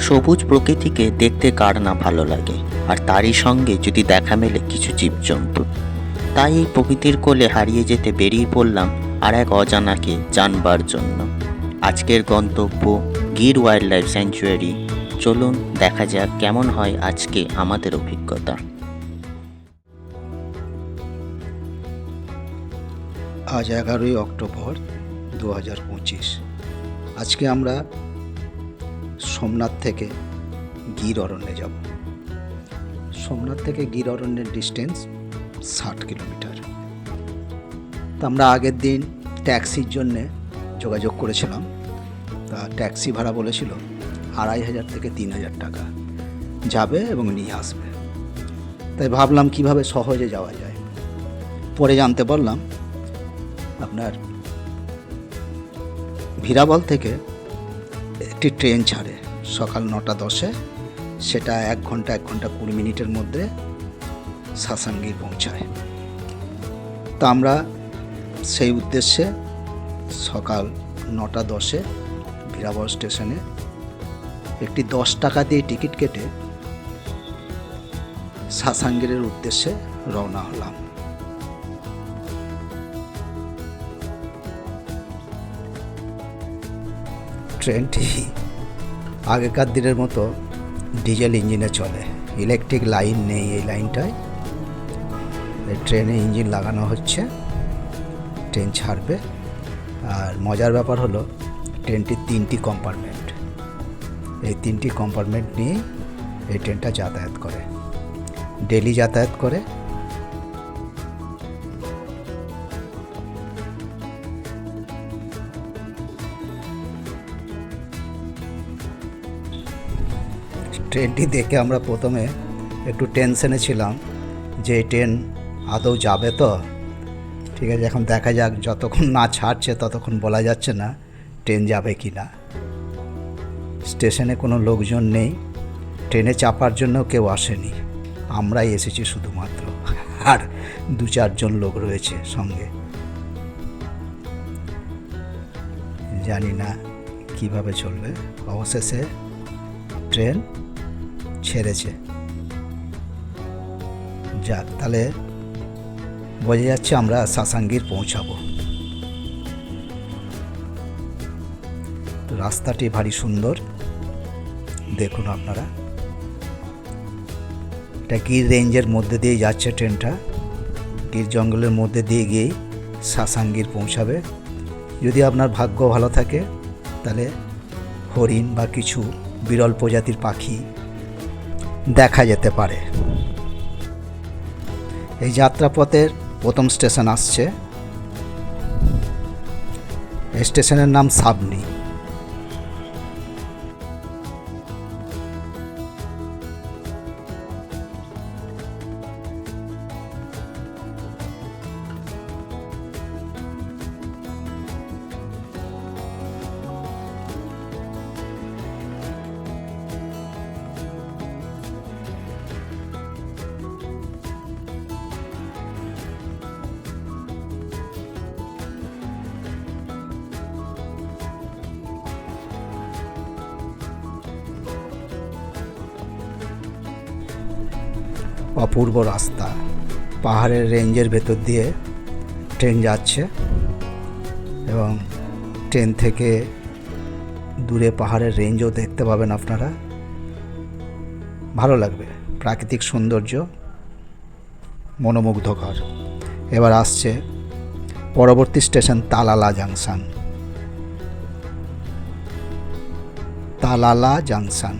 সবুজ প্রকৃতিকে দেখতে কার না ভালো লাগে, আর তারই সঙ্গে যদি দেখা মেলে কিছু জীবজন্তু। তাই এই প্রকৃতির কোলে হারিয়ে যেতে বেরিয়ে পড়লাম আর এক অজানাকে জানবার জন্য। আজকের গন্তব্য গির ওয়াইল্ড লাইফ স্যাংচুয়ারি। চলুন দেখা যাক কেমন হয় আজকে আমাদের অভিজ্ঞতা। আজ 11ই অক্টোবর 2025। আজকে আমরা সোমনাথ থেকে গির অরণ্যে যাব। সোমনাথ থেকে গির অরণ্যের ডিস্টেন্স 60 কিলোমিটার। তো আমরা আগের দিন ট্যাক্সির জন্যে যোগাযোগ করেছিলাম। তা ট্যাক্সি ভাড়া বলেছিল 2500 থেকে 3000 টাকা, যাবে এবং নিয়ে আসবে। তাই ভাবলাম কিভাবে সহজে যাওয়া যায়। পরে জানতে পারলাম আপনার ভিরাবল থেকে একটি ট্রেন ছাড়ে সকাল 9:10-এ। সেটা 1 ঘন্টা 20 মিনিটের মধ্যে সাসাঙ্গীর পৌঁছায়। তা আমরা সেই উদ্দেশ্যে সকাল 9:10-এ ভিরাবল স্টেশনে একটি 10 টাকা দিয়ে টিকিট কেটে সাসাঙ্গীরের উদ্দেশ্যে রওনা হলাম। ট্রেনটি আগেকার দিনের মতো ডিজেল ইঞ্জিনে চলে, ইলেকট্রিক লাইন নেই এই লাইনটায়। ট্রেনে ইঞ্জিন লাগানো হচ্ছে, ট্রেন ছাড়বে। আর মজার ব্যাপার হলো ট্রেনটির 3টি কম্পার্টমেন্ট। এই 3টি কম্পার্টমেন্ট নিয়ে এই ট্রেনটা যাতায়াত করে, ডেলি যাতায়াত করে। ট্রেনটি দেখে আমরা প্রথমে একটু টেনশনে ছিলাম যে ট্রেন আদৌ যাবে তো। ঠিক আছে, এখন দেখা যাক, যতক্ষণ না ছাড়ছে ততক্ষণ বলা যাচ্ছে না ট্রেন যাবে কি না। স্টেশনে কোনো লোকজন নেই, ট্রেনে চাপার জন্য কেউ আসেনি, আমরাই এসেছি শুধুমাত্র, আর 2-4 জন লোক রয়েছে সঙ্গে। জানি না কিভাবে চলবে। অবশেষে ট্রেন ছেড়েছে। যাক, তাহলে বোঝা যাচ্ছে আমরা সাসাঙ্গীর পৌঁছাবো। তো রাস্তাটি ভারী সুন্দর, দেখুন আপনারা। এটা গির রেঞ্জের মধ্যে দিয়ে যাচ্ছে ট্রেনটা। গির জঙ্গলের মধ্যে দিয়ে গিয়েই সাসাঙ্গীর পৌঁছাবে। যদি আপনার ভাগ্য ভালো থাকে তাহলে হরিণ বা কিছু বিরল প্রজাতির পাখি দেখা যেতে পারে। এই যাত্রাপথের প্রথম স্টেশন আসছে, এই স্টেশনের নাম সাবনি। অপূর্ব রাস্তা, পাহাড়ের রেঞ্জের ভেতর দিয়ে ট্রেন যাচ্ছে এবং ট্রেন থেকে দূরে পাহাড়ের রেঞ্জও দেখতে পাবেন আপনারা। ভালো লাগবে, প্রাকৃতিক সৌন্দর্য মনোমুগ্ধকর। এবার আসছে পরবর্তী স্টেশন তালালা জাংশন। তালালা জাংশন।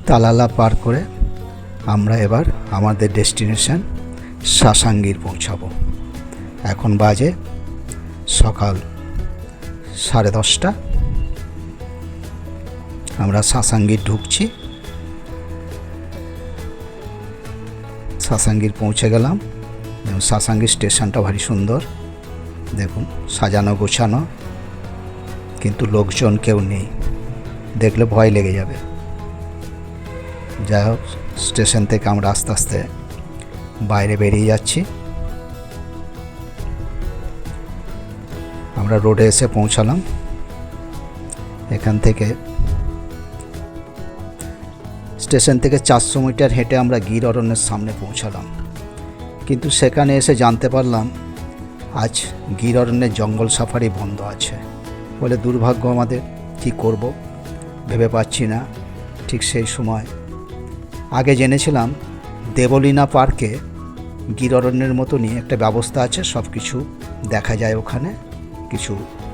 তালালা পার করে আমরা এবার আমাদের ডেস্টিনেশন সাসাঙ্গীর পৌঁছাবো। এখন বাজে সকাল 10:30। আমরা সাসাঙ্গীর ঢুকছি। সাসাঙ্গীর পৌঁছে গেলাম এবং সাসাঙ্গীর স্টেশনটা ভারী সুন্দর, দেখুন সাজানো গোছানো, কিন্তু লোকজন কেউ নেই, দেখলে ভয় লেগে যাবে। যাই হোক, স্টেশন থেকে আমরা আস্তে আস্তে বাইরে বেরিয়ে যাচ্ছি। আমরা রোডে এসে পৌঁছালাম। এখান থেকে স্টেশন থেকে 400 মিটার হেঁটে আমরা গির অরণ্যের সামনে পৌঁছালাম। কিন্তু সেখানে এসে জানতে পারলাম আজ গির অরণ্যের জঙ্গল সাফারি বন্ধ আছে। বলে দুর্ভাগ্য আমাদের, কী করব ভেবে পাচ্ছি না। ঠিক সেই সময় আগে জেনেছিলাম দেবলীনা পার্কে গির অরণ্যের মতনই একটা ব্যবস্থা আছে, সব কিছু দেখা যায় ওখানে, কিছু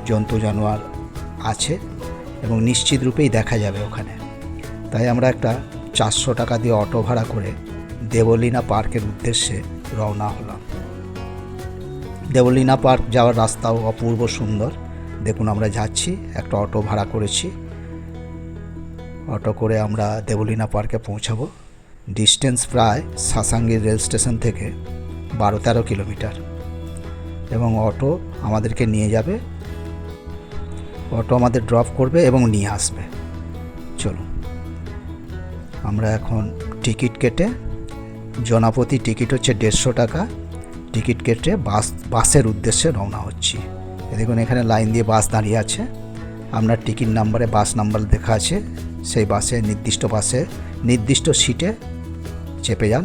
জন্তু জানোয়ার আছে এবং নিশ্চিত রূপেই দেখা যাবে ওখানে। তাই আমরা একটা 400 টাকা দিয়ে অটো ভাড়া করে দেবলীনা পার্কের উদ্দেশ্যে রওনা হলাম। দেবলীনা পার্ক যাওয়ার রাস্তাও অপূর্ব সুন্দর। দেখুন আমরা যাচ্ছি, একটা অটো ভাড়া করেছি। অটো করে আমরা দেবলীনা পার্কে পৌঁছাবো। ডিস্টেন্স প্রায় সাসাঙ্গীর রেল স্টেশন থেকে 12-13 কিলোমিটার এবং অটো আমাদেরকে নিয়ে যাবে, অটো আমাদের ড্রপ করবে এবং নিয়ে আসবে। চলুন আমরা এখন টিকিট কেটে, জনপ্রতি টিকিট হচ্ছে 150 টাকা, টিকিট কেটে বাসের উদ্দেশ্যে রওনা হচ্ছি। দেখুন এখানে লাইন দিয়ে বাস দাঁড়িয়ে আছে। আপনার টিকিট নাম্বারে বাস নাম্বার লেখা আছে, সেই বাসে নির্দিষ্ট সিটে চেপে যান।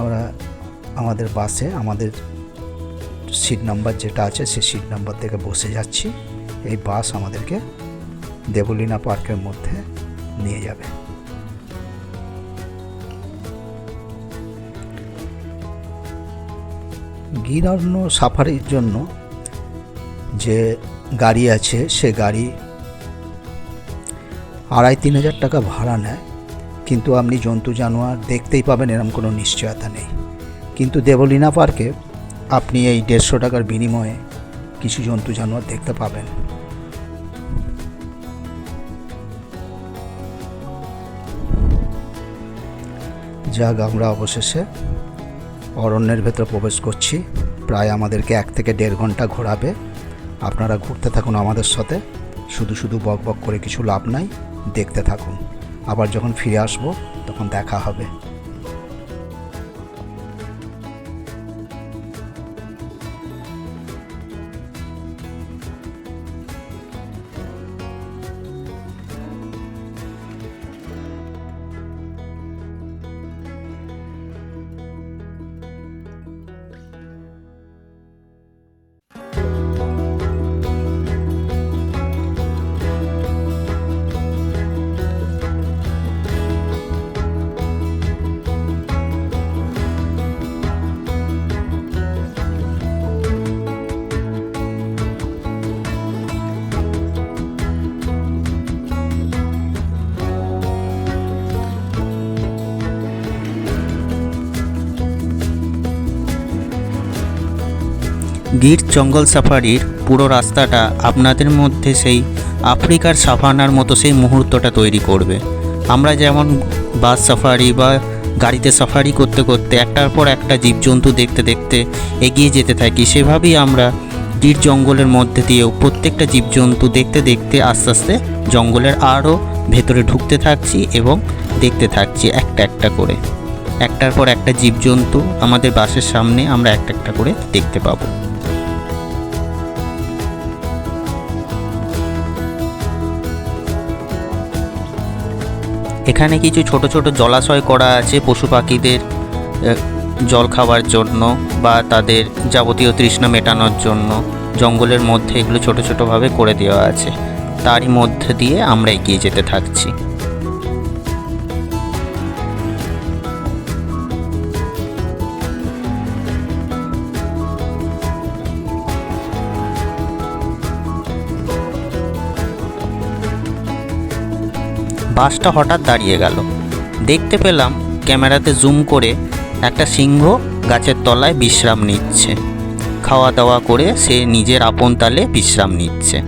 আমরা আমাদের বাসে আমাদের সিট নাম্বার যেটা আছে সেই সিট নাম্বার থেকে বসে যাচ্ছি। এই বাস আমাদেরকে দেবলীনা পার্কের মধ্যে নিয়ে যাবে। গির অরণ্য সাফারির জন্য যে গাড়ি আছে সে গাড়ি 2,500-3 হাজার টাকা ভাড়া নেয়, কিন্তু আপনি জন্তু জানোয়ার দেখতেই পাবেন এরকম কোনো নিশ্চয়তা নেই। কিন্তু দেবলীনা পার্কে আপনি এই 150 টাকার বিনিময়ে কিছু জন্তু জানোয়ার দেখতে পাবেন। যাক, আমরা অবশেষে অরণ্যের ভেতর প্রবেশ করছি। প্রায় আমাদেরকে 1 থেকে 1.5 ঘন্টা ঘোরাবে। আপনারা ঘুরতে থাকুন আমাদের সাথে, শুধু বক বক করে কিছু লাভ নাই, দেখতে থাকুন। আবার যখন ফিরে আসব তখন দেখা হবে। গির জঙ্গল সাফারির পুরো রাস্তাটা আপনাদের মধ্যে সেই আফ্রিকার সাভানার মতো সেই মুহূর্তটা তৈরি করবে। আমরা যেমন বাস সাফারি বা গাড়িতে সাফারি করতে করতে একটার পর একটা জীবজন্তু দেখতে দেখতে এগিয়ে যেতে থাকি, সেভাবেই আমরা গির জঙ্গলের মধ্যে দিয়েও প্রত্যেকটা জীবজন্তু দেখতে দেখতে আস্তে আস্তে জঙ্গলের আরও ভেতরে ঢুকতে থাকছি এবং দেখতে থাকছি একটা একটা করে। একটার পর একটা জীবজন্তু আমাদের বাসের সামনে আমরা একটা একটা করে দেখতে পাবো। এখানে কিছু ছোট ছোট জলাশয় করা আছে পশু পাখিদের জল খাওয়ার জন্য বা তাদের যাবতীয় তৃষ্ণা মেটানোর জন্য। জঙ্গলের মধ্যে এগুলো ছোট ছোটোভাবে করে দেওয়া আছে, তারই মধ্যে দিয়ে আমরা এগিয়ে যেতে থাকছি। বাসটা হঠাৎ দাঁড়িয়ে গেল। দেখতে পেলাম ক্যামেরাতে জুম করে একটা সিংহ গাছের তলায় বিশ্রাম নিচ্ছে। খাওয়া দাওয়া করে সে নিজের আপন তালে বিশ্রাম নিচ্ছে।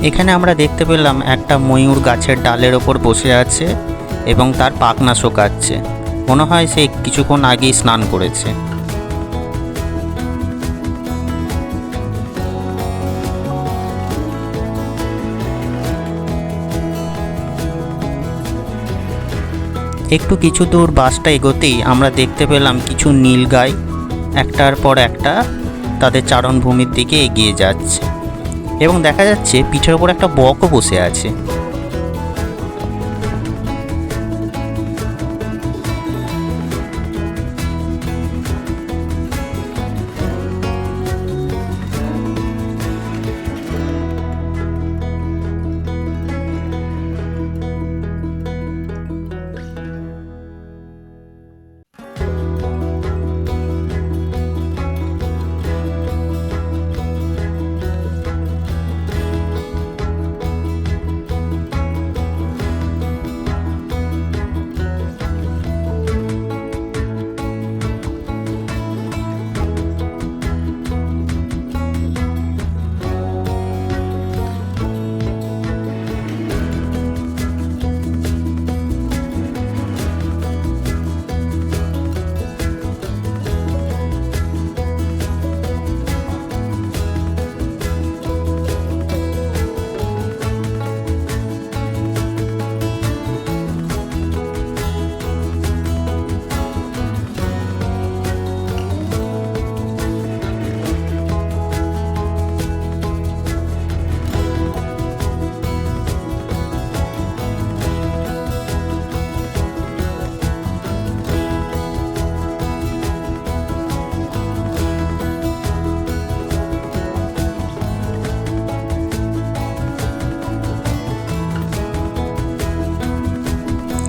এখানে আমরা দেখতে পেলাম একটা ময়ূর গাছের ডালের ওপর বসে আছে এবং তার পাখনা শোকাচ্ছে। মনে হয় সে কিছুক্ষণ আগেই স্নান করেছে। একটু কিছু দূর বাসটা এগোতেই আমরা দেখতে পেলাম কিছু নীলগাই একটার পর একটা তাদের চারণভূমির দিকে এগিয়ে যাচ্ছে এবং দেখা যাচ্ছে পিঠের ওপর একটা বকও বসে আছে।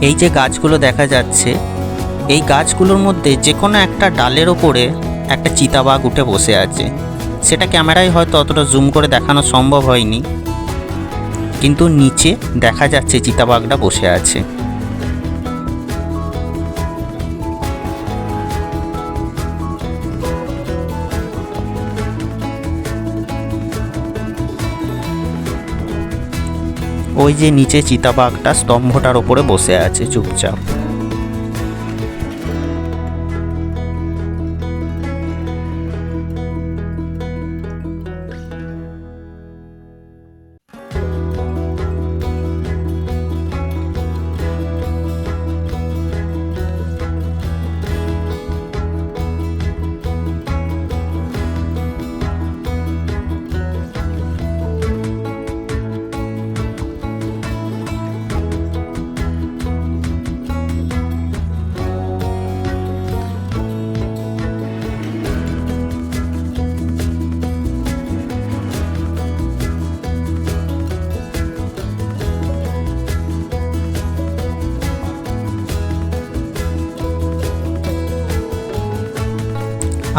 এই যে গাছগুলো দেখা যাচ্ছে, এই গাছগুলোর মধ্যে যে কোনো একটা ডালের ওপরে একটা চিতাবাঘ উঠে বসে আছে। সেটা ক্যামেরায় হয়তো অতটা জুম করে দেখানো সম্ভব হয়নি, কিন্তু নিচে দেখা যাচ্ছে চিতাবাঘটা বসে আছে। ওই যে নিচে চিতাবাঘটা স্তম্ভটার ওপরে বসে আছে চুপচাপ।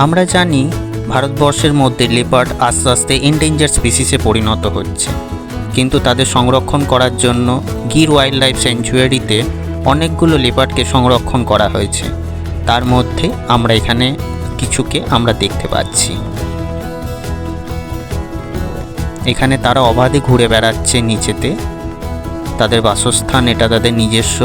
আমরা জানি ভারতবর্ষের মধ্যে লেপার্ড আস্তে আস্তে এন্ডেঞ্জার স্পিসিসে পরিণত হচ্ছে, কিন্তু তাদের সংরক্ষণ করার জন্য গির ওয়াইল্ড লাইফ স্যাংচুয়ারিতে অনেকগুলো লেপার্ডকে সংরক্ষণ করা হয়েছে। তার মধ্যে আমরা এখানে কিছুকে আমরা দেখতে পাচ্ছি। এখানে তারা অবাধে ঘুরে বেড়াচ্ছে নিচেতে, তাদের বাসস্থান এটা তাদের নিজস্ব।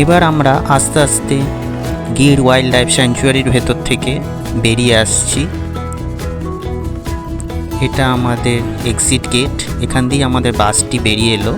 এবার আমরা আস্তে আস্তে গির ওয়াইল্ড লাইফ স্যাংচুয়ারির ভেতর থেকে বেরিয়ে আসছি। এটা আমাদের এক্সিট গেট, এখান দিয়ে আমাদের বাসটি বেরিয়ে এলো।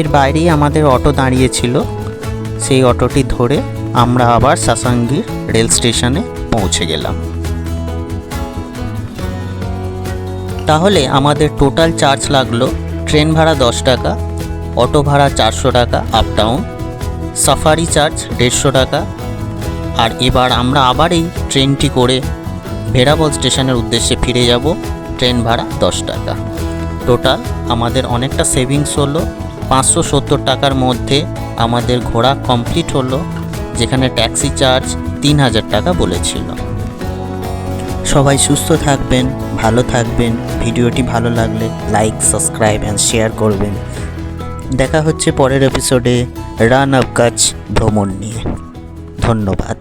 এর বাইরেই আমাদের অটো দাঁড়িয়েছিল, সেই অটোটি ধরে আমরা আবার সাসাঙ্গীর রেল স্টেশনে পৌঁছে গেলাম। তাহলে আমাদের টোটাল চার্জ লাগলো ট্রেন ভাড়া 10 টাকা, অটো ভাড়া 400 টাকা আপ ডাউন, সাফারি চার্জ 150 টাকা। আর এবার আমরা আবার এই ট্রেনটি করে ভেরাবল স্টেশনের উদ্দেশ্যে ফিরে যাব, ট্রেন ভাড়া 10 টাকা। টোটাল আমাদের অনেকটা সেভিংস হলো। 570 টাকার মধ্যে আমাদের ঘোরা কমপ্লিট হলো, যেখানে ট্যাক্সি চার্জ 3000 টাকা বলেছিল। সবাই সুস্থ থাকবেন, ভালো থাকবেন। ভিডিওটি ভালো লাগলে লাইক, সাবস্ক্রাইব অ্যান্ড শেয়ার করবেন। দেখা হচ্ছে পরের এপিসোডে রান অফ কচ্ছ ভ্রমণ নিয়ে। ধন্যবাদ।